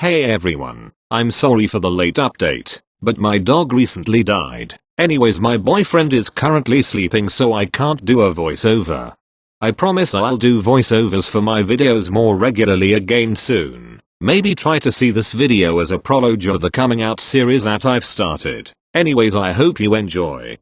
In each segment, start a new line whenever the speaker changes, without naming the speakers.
Hey everyone, I'm sorry for the late update, but my dog recently died. Anyways, my boyfriend is currently sleeping, so I can't do a voiceover. I promise I'll do voiceovers for my videos more regularly again soon. Maybe try to see this video as a prologue of the coming out series that I've started. Anyways, I hope you enjoy.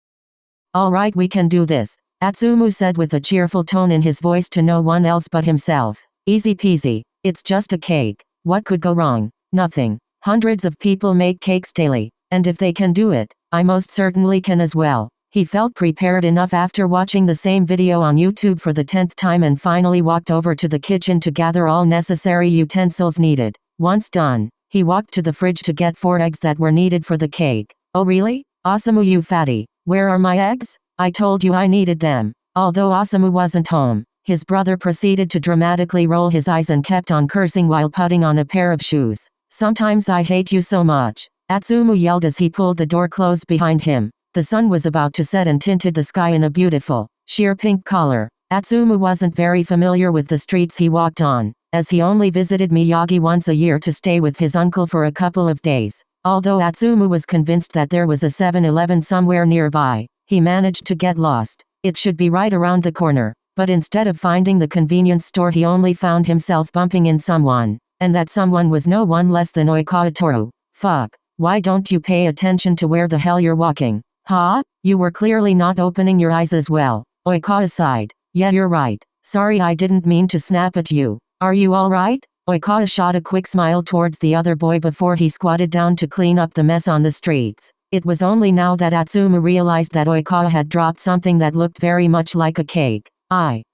Alright, we can do this, Atsumu said with a cheerful tone in his voice to no one else but himself. Easy peasy, it's just a cake. What could go wrong? Nothing. Hundreds of people make cakes daily, and if they can do it, I most certainly can as well. He felt prepared enough after watching the same video on YouTube for the 10th time and finally walked over to the kitchen to gather all necessary utensils needed. Once done, he walked to the fridge to get 4 eggs that were needed for the cake. Oh really? Osamu, you fatty. Where are my eggs? I told you I needed them. Although Osamu wasn't home, his brother proceeded to dramatically roll his eyes and kept on cursing while putting on a pair of shoes. Sometimes I hate you so much, Atsumu yelled as he pulled the door closed behind him. The sun was about to set and tinted the sky in a beautiful, sheer pink color. Atsumu wasn't very familiar with the streets he walked on, as he only visited Miyagi once a year to stay with his uncle for a couple of days. Although Atsumu was convinced that there was a 7-Eleven somewhere nearby, he managed to get lost. It should be right around the corner. But instead of finding the convenience store, he only found himself bumping in someone, and that someone was no one less than Oikawa. Fuck, why don't you pay attention to where the hell you're walking? Huh? You were clearly not opening your eyes as well. Oikawa sighed. Yeah, you're right. Sorry, I didn't mean to snap at you. Are you alright? Oikawa shot a quick smile towards the other boy before he squatted down to clean up the mess on the streets. It was only now that Atsumu realized that Oikawa had dropped something that looked very much like a cake.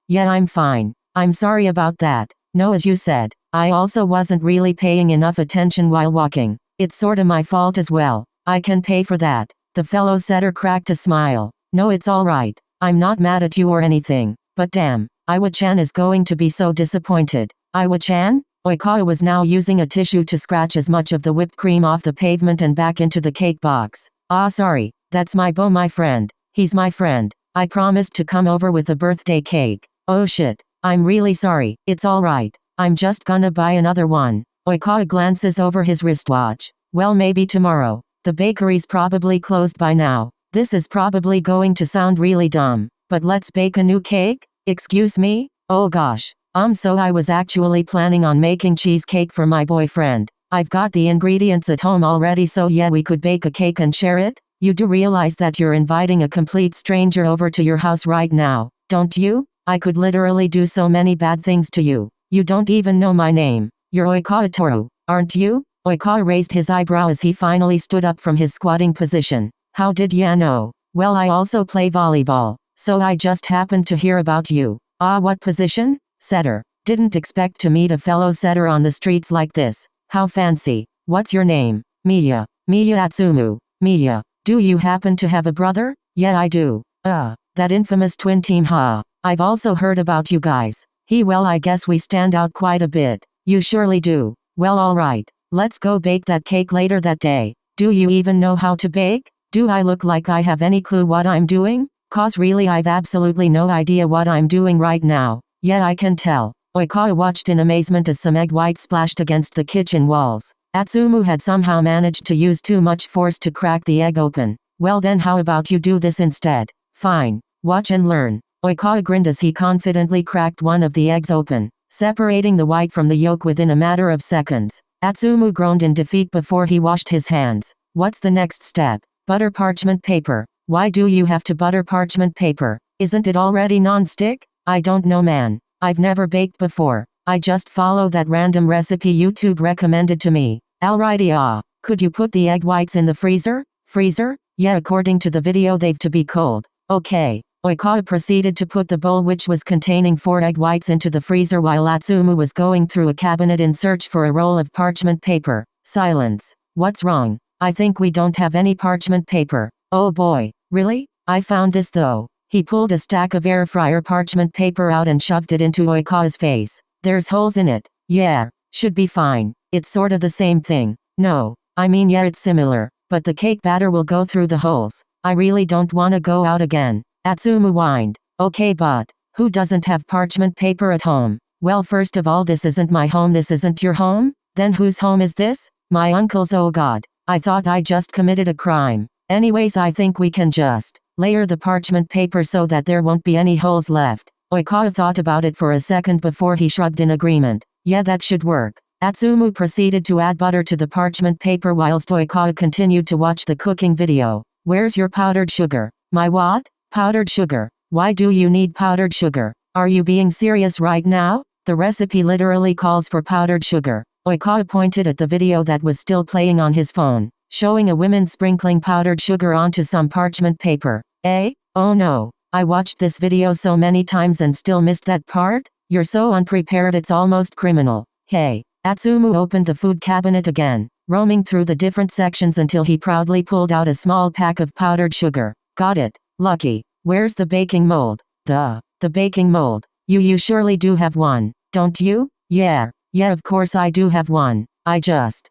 Yeah, I'm fine. I'm sorry about that. No, as you said, I also wasn't really paying enough attention while walking. It's sorta my fault as well. I can pay for that. The fellow setter cracked a smile. No, it's alright. I'm not mad at you or anything. But damn, Iwa-chan is going to be so disappointed. Iwa-chan? Oikawa was now using a tissue to scratch as much of the whipped cream off the pavement and back into the cake box. Sorry. That's my beau, my friend. He's my friend. I promised to come over with a birthday cake. Oh shit. I'm really sorry. It's alright. I'm just gonna buy another one. Oikawa glances over his wristwatch. Well, maybe tomorrow. The bakery's probably closed by now. This is probably going to sound really dumb, but let's bake a new cake? Excuse me? Oh gosh. So I was actually planning on making cheesecake for my boyfriend. I've got the ingredients at home already, so yeah, we could bake a cake and share it? You do realize that you're inviting a complete stranger over to your house right now, don't you? I could literally do so many bad things to you. You don't even know my name. You're Oikawa, aren't you? Oikawa raised his eyebrow as he finally stood up from his squatting position. How did ya know? Well, I also play volleyball, so I just happened to hear about you. What position? Setter. Didn't expect to meet a fellow setter on the streets like this. How fancy. What's your name? Miya. Miya Atsumu. Miya. Do you happen to have a brother? Yeah, I do. That infamous twin team, huh? I've also heard about you guys. Well, I guess we stand out quite a bit. You surely do. Well, alright. Let's go bake that cake later that day. Do you even know how to bake? Do I look like I have any clue what I'm doing? 'Cause really, I've absolutely no idea what I'm doing right now. Yeah, I can tell. Oikawa watched in amazement as some egg white splashed against the kitchen walls. Atsumu had somehow managed to use too much force to crack the egg open. Well then, how about you do this instead? Fine. Watch and learn. Oikawa grinned as he confidently cracked one of the eggs open, separating the white from the yolk within a matter of seconds. Atsumu groaned in defeat before he washed his hands. What's the next step? Butter parchment paper. Why do you have to butter parchment paper? Isn't it already non-stick? I don't know, man. I've never baked before. I just follow that random recipe YouTube recommended to me. Alrighty. Could you put the egg whites in the freezer? Freezer? Yeah, according to the video they've to be cold. Okay. Oikawa proceeded to put the bowl which was containing 4 egg whites into the freezer while Atsumu was going through a cabinet in search for a roll of parchment paper. Silence. What's wrong? I think we don't have any parchment paper. Oh boy. Really? I found this though. He pulled a stack of air fryer parchment paper out and shoved it into Oikawa's face. There's holes in it. Yeah. Should be fine. It's sort of the same thing. No. I mean, yeah, it's similar. But the cake batter will go through the holes. I really don't want to go out again. Atsumu whined. Okay, but who doesn't have parchment paper at home? Well, first of all, this isn't my home. This isn't your home. Then whose home is this? My uncle's. Oh god. I thought I just committed a crime. Anyways, I think we can just layer the parchment paper so that there won't be any holes left. Oikawa thought about it for a second before he shrugged in agreement. Yeah, that should work. Atsumu proceeded to add butter to the parchment paper whilst Oikawa continued to watch the cooking video. Where's your powdered sugar? My what? Powdered sugar. Why do you need powdered sugar? Are you being serious right now? The recipe literally calls for powdered sugar. Oikawa pointed at the video that was still playing on his phone, showing a woman sprinkling powdered sugar onto some parchment paper. Eh? Oh no. I watched this video so many times and still missed that part? You're so unprepared, it's almost criminal. Hey. Atsumu opened the food cabinet again, roaming through the different sections until he proudly pulled out a small pack of powdered sugar. Got it. Lucky. Where's the baking mold? The baking mold. You surely do have one, don't you? Yeah, of course I do have one. I just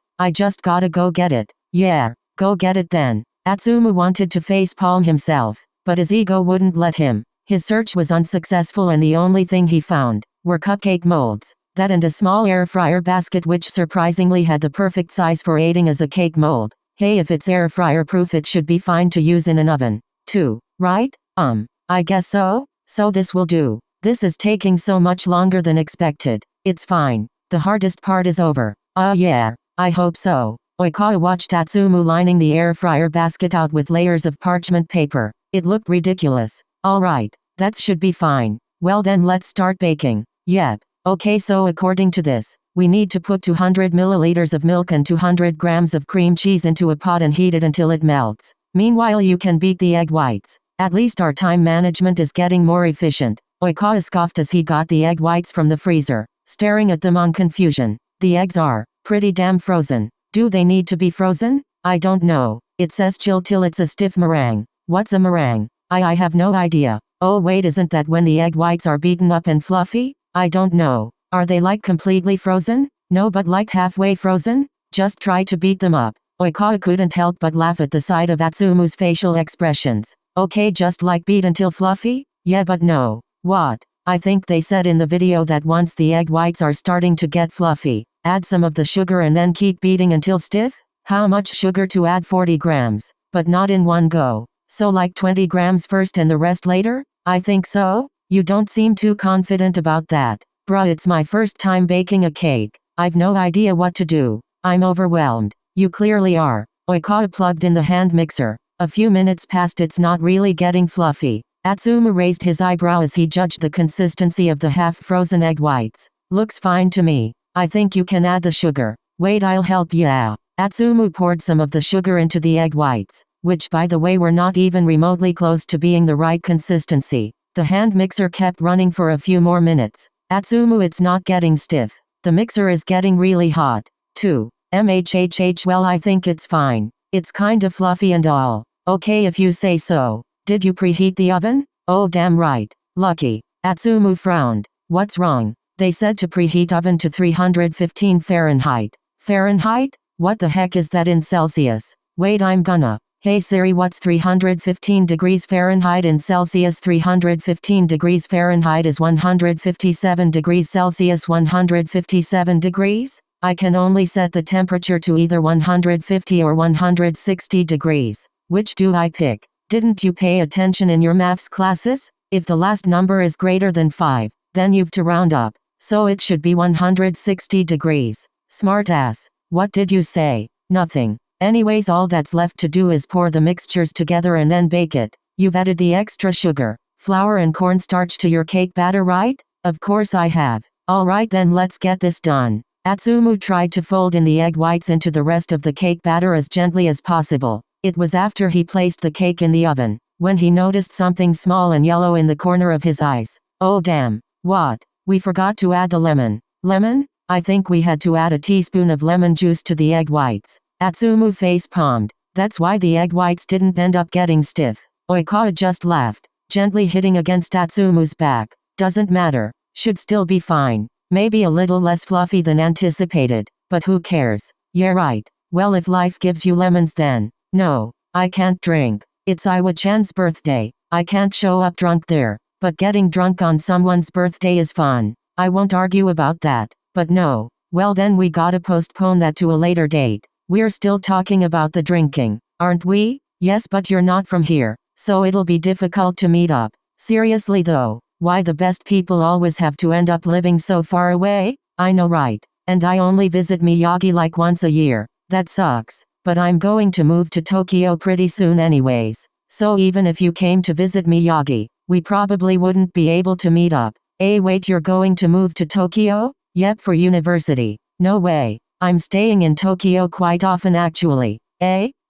gotta go get it. Yeah, go get it then. Atsumu wanted to facepalm himself, but his ego wouldn't let him. His search was unsuccessful and the only thing he found were cupcake molds. That and a small air fryer basket which surprisingly had the perfect size for aiding as a cake mold. Hey, if it's air fryer proof it should be fine to use in an oven, too, right? I guess so? So this will do. This is taking so much longer than expected. It's fine. The hardest part is over. Yeah, I hope so. Oikawa watched Atsumu lining the air fryer basket out with layers of parchment paper. It looked ridiculous. Alright, that should be fine. Well then let's start baking. Yep. Okay, so according to this, we need to put 200 milliliters of milk and 200 grams of cream cheese into a pot and heat it until it melts. Meanwhile you can beat the egg whites. At least our time management is getting more efficient. Oikawa scoffed as he got the egg whites from the freezer, staring at them on confusion. The eggs are pretty damn frozen. Do they need to be frozen? I don't know. It says chill till it's a stiff meringue. What's a meringue? I have no idea. Oh wait, isn't that when the egg whites are beaten up and fluffy? I don't know. Are they like completely frozen? No, but like halfway frozen? Just try to beat them up. Oikawa couldn't help but laugh at the sight of Atsumu's facial expressions. Okay, just like beat until fluffy? Yeah, but no. What? I think they said in the video that once the egg whites are starting to get fluffy, add some of the sugar and then keep beating until stiff? How much sugar to add? 40 grams. But not in one go. So like 20 grams first and the rest later? I think so. You don't seem too confident about that. Bruh, it's my first time baking a cake. I've no idea what to do. I'm overwhelmed. You clearly are. Oikawa plugged in the hand mixer. A few minutes passed, it's not really getting fluffy. Atsumu raised his eyebrow as he judged the consistency of the half-frozen egg whites. Looks fine to me. I think you can add the sugar. Wait, I'll help ya. Atsumu poured some of the sugar into the egg whites, which by the way were not even remotely close to being the right consistency. The hand mixer kept running for a few more minutes. Atsumu, it's not getting stiff. The mixer is getting really hot, too. Well, I think it's fine. It's kinda fluffy and all. Okay if you say so. Did you preheat the oven? Oh damn right. Lucky. Atsumu frowned. What's wrong? They said to preheat oven to 315 Fahrenheit. Fahrenheit? What the heck is that in Celsius? Wait, I'm gonna. Hey Siri, what's 315 degrees Fahrenheit in Celsius? 315 degrees Fahrenheit is 157 degrees Celsius. 157 degrees? I can only set the temperature to either 150 or 160 degrees. Which do I pick? Didn't you pay attention in your maths classes? If the last number is greater than 5, then you've to round up. So it should be 160 degrees. Smart ass. What did you say? Nothing. Anyways, all that's left to do is pour the mixtures together and then bake it. You've added the extra sugar, flour and cornstarch to your cake batter, right? Of course I have. Alright then, let's get this done. Atsumu tried to fold in the egg whites into the rest of the cake batter as gently as possible. It was after he placed the cake in the oven, when he noticed something small and yellow in the corner of his eyes. Oh damn. What? We forgot to add the lemon. Lemon? I think we had to add a teaspoon of lemon juice to the egg whites. Atsumu face palmed. That's why the egg whites didn't end up getting stiff. Oikawa just laughed, gently hitting against Atsumu's back. Doesn't matter. Should still be fine. Maybe a little less fluffy than anticipated, but who cares? Yeah right. Well, if life gives you lemons then. No, I can't drink. It's Iwa-chan's birthday. I can't show up drunk there. But getting drunk on someone's birthday is fun. I won't argue about that. But no. Well then we gotta postpone that to a later date. We're still talking about the drinking, aren't we? Yes, but you're not from here, so it'll be difficult to meet up. Seriously though, why the best people always have to end up living so far away? I know, right? And I only visit Miyagi like once a year. That sucks. But I'm going to move to Tokyo pretty soon anyways. So even if you came to visit Miyagi, we probably wouldn't be able to meet up. Wait, you're going to move to Tokyo? Yep, for university. No way. I'm staying in Tokyo quite often actually.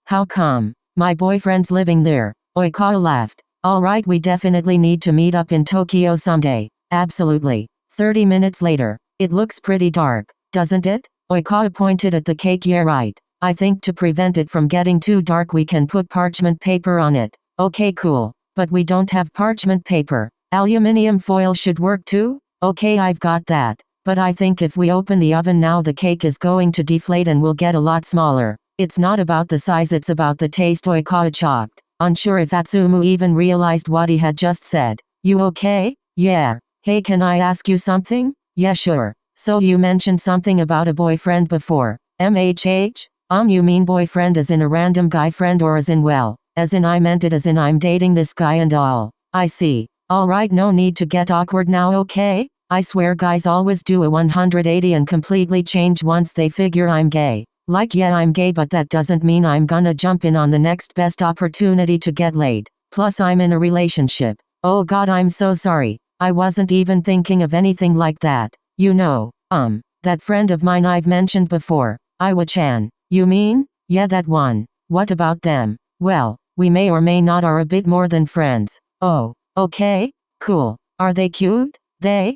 How come? My boyfriend's living there. Oikawa laughed. Alright, we definitely need to meet up in Tokyo someday. Absolutely. 30 minutes later. It looks pretty dark, doesn't it? Oikawa pointed at the cake. Yeah, right. I think to prevent it from getting too dark we can put parchment paper on it. Okay, cool. But we don't have parchment paper. Aluminium foil should work too? Okay, I've got that. But I think if we open the oven now the cake is going to deflate and will get a lot smaller. It's not about the size, it's about the taste. Oikawa chocked, unsure if Atsumu even realized what he had just said. You okay? Yeah. Hey, can I ask you something? Yeah, sure. So you mentioned something about a boyfriend before. MHH? You mean boyfriend as in a random guy friend or as in well, as in I meant it as in I'm dating this guy and all. I see. Alright, no need to get awkward now, okay? I swear guys always do a 180 and completely change once they figure I'm gay. Like yeah, I'm gay, but that doesn't mean I'm gonna jump in on the next best opportunity to get laid. Plus I'm in a relationship. Oh god, I'm so sorry. I wasn't even thinking of anything like that. You know, that friend of mine I've mentioned before, Iwa-chan. You mean? Yeah, that one. What about them? Well, we may or may not are a bit more than friends. Oh, okay, cool. Are they cute? They?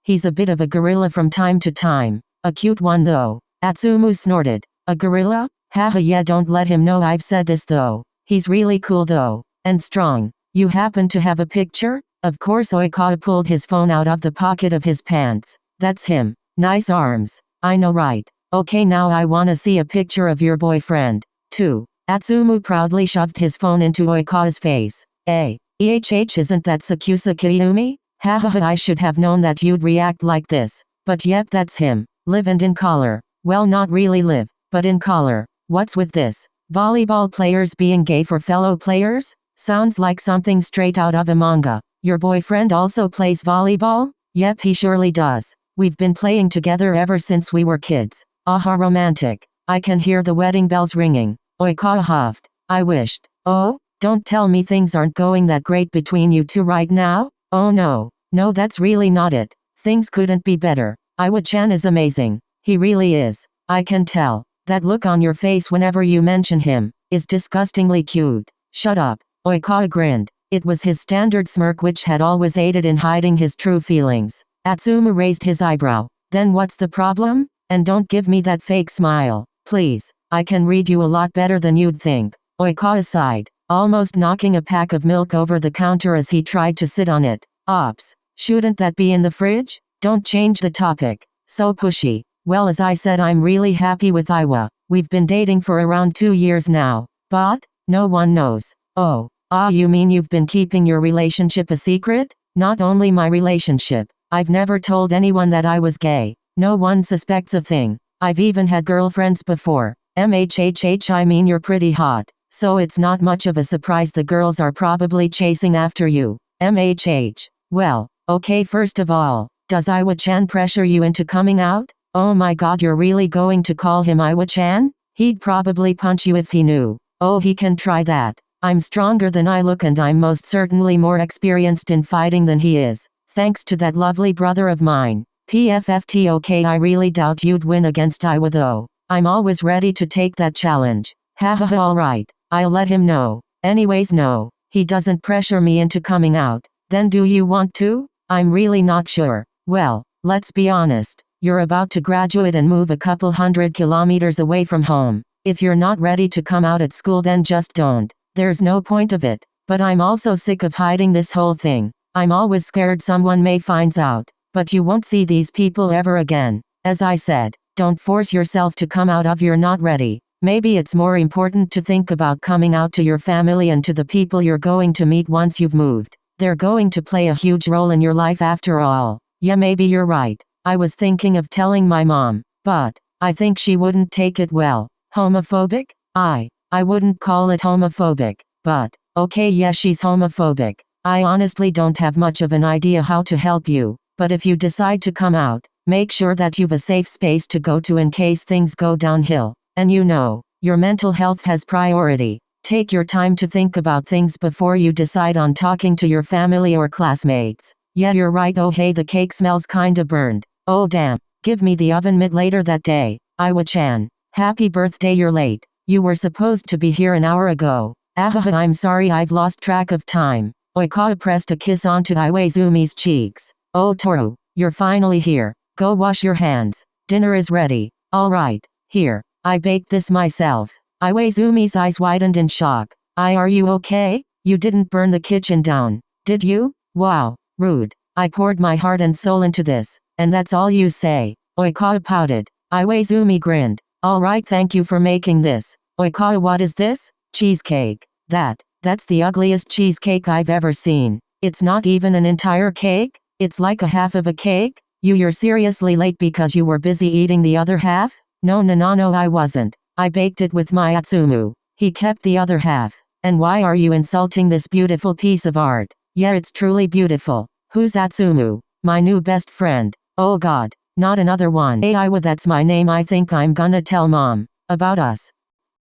He's a bit of a gorilla from time to time. A cute one though. Atsumu snorted. A gorilla? Haha, yeah, don't let him know I've said this though. He's really cool though. And strong. You happen to have a picture? Of course. Oikawa pulled his phone out of the pocket of his pants. That's him. Nice arms. I know, right? Okay, now I wanna see a picture of your boyfriend, too. Atsumu proudly shoved his phone into Oikawa's face. Isn't that SakuAtsu? Hahaha, I should have known that you'd react like this. But yep, that's him. Live and in collar. Well, not really live, but in collar. What's with this? Volleyball players being gay for fellow players? Sounds like something straight out of a manga. Your boyfriend also plays volleyball? Yep, he surely does. We've been playing together ever since we were kids. Aha, romantic. I can hear the wedding bells ringing. Oikawa huffed. I wished. Oh, don't tell me things aren't going that great between you two right now? Oh no. No, that's really not it. Things couldn't be better. Iwa-chan is amazing. He really is. I can tell. That look on your face whenever you mention him is disgustingly cute. Shut up. Oikawa grinned. It was his standard smirk which had always aided in hiding his true feelings. Atsumu raised his eyebrow. Then what's the problem? And don't give me that fake smile, please. I can read you a lot better than you'd think. Oikawa sighed, almost knocking a pack of milk over the counter as he tried to sit on it. Ops. Shouldn't that be in the fridge? Don't change the topic. So pushy. Well, as I said, I'm really happy with Iwa. We've been dating for around 2 years now. But no one knows. Oh, you mean you've been keeping your relationship a secret? Not only my relationship. I've never told anyone that I was gay. No one suspects a thing. I've even had girlfriends before. MHHH, I mean you're pretty hot. So it's not much of a surprise the girls are probably chasing after you. MHH. Well, okay, first of all, does Iwa-chan pressure you into coming out? Oh my god, you're really going to call him Iwa-chan? He'd probably punch you if he knew. Oh, he can try that. I'm stronger than I look and I'm most certainly more experienced in fighting than he is. Thanks to that lovely brother of mine. PFFT. Okay, I really doubt you'd win against Iwa though. I'm always ready to take that challenge. Hahaha, alright. I'll let him know. Anyways, no. He doesn't pressure me into coming out. Then do you want to? I'm really not sure. Well, let's be honest. You're about to graduate and move a couple 100 kilometers away from home. If you're not ready to come out at school then just don't. There's no point of it. But I'm also sick of hiding this whole thing. I'm always scared someone may find out. But you won't see these people ever again. As I said, don't force yourself to come out if you're not ready. Maybe it's more important to think about coming out to your family and to the people you're going to meet once you've moved. They're going to play a huge role in your life after all. Yeah, maybe you're right. I was thinking of telling my mom, but I think she wouldn't take it well. Homophobic? I wouldn't call it homophobic, but okay, yes, she's homophobic. I honestly don't have much of an idea how to help you, but if you decide to come out, make sure that you've a safe space to go to in case things go downhill. And you know, your mental health has priority. Take your time to think about things before you decide on talking to your family or classmates. Yeah, you're right. Oh hey, the cake smells kinda burned. Oh damn, give me the oven mitt later that day. Iwa-chan, happy birthday, you're late. You were supposed to be here an hour ago. Ahaha, I'm sorry, I've lost track of time. Oikawa pressed a kiss onto Iwazumi's cheeks. Oh Toru, you're finally here. Go wash your hands. Dinner is ready. Alright, here, I baked this myself. Iwazumi's eyes widened in shock. Are you okay? You didn't burn the kitchen down, did you? Wow, rude. I poured my heart and soul into this, and that's all you say. Oikawa pouted. Iwazumi grinned. Alright, thank you for making this. Oikawa, what is this? Cheesecake. That's the ugliest cheesecake I've ever seen. It's not even an entire cake? It's like a half of a cake? You're seriously late because you were busy eating the other half? No, I wasn't. I baked it with my Atsumu. He kept the other half. And why are you insulting this beautiful piece of art? Yeah, it's truly beautiful. Who's Atsumu? My new best friend. Oh god, not another one. Hey Iwa, that's my name. I think I'm gonna tell mom about us.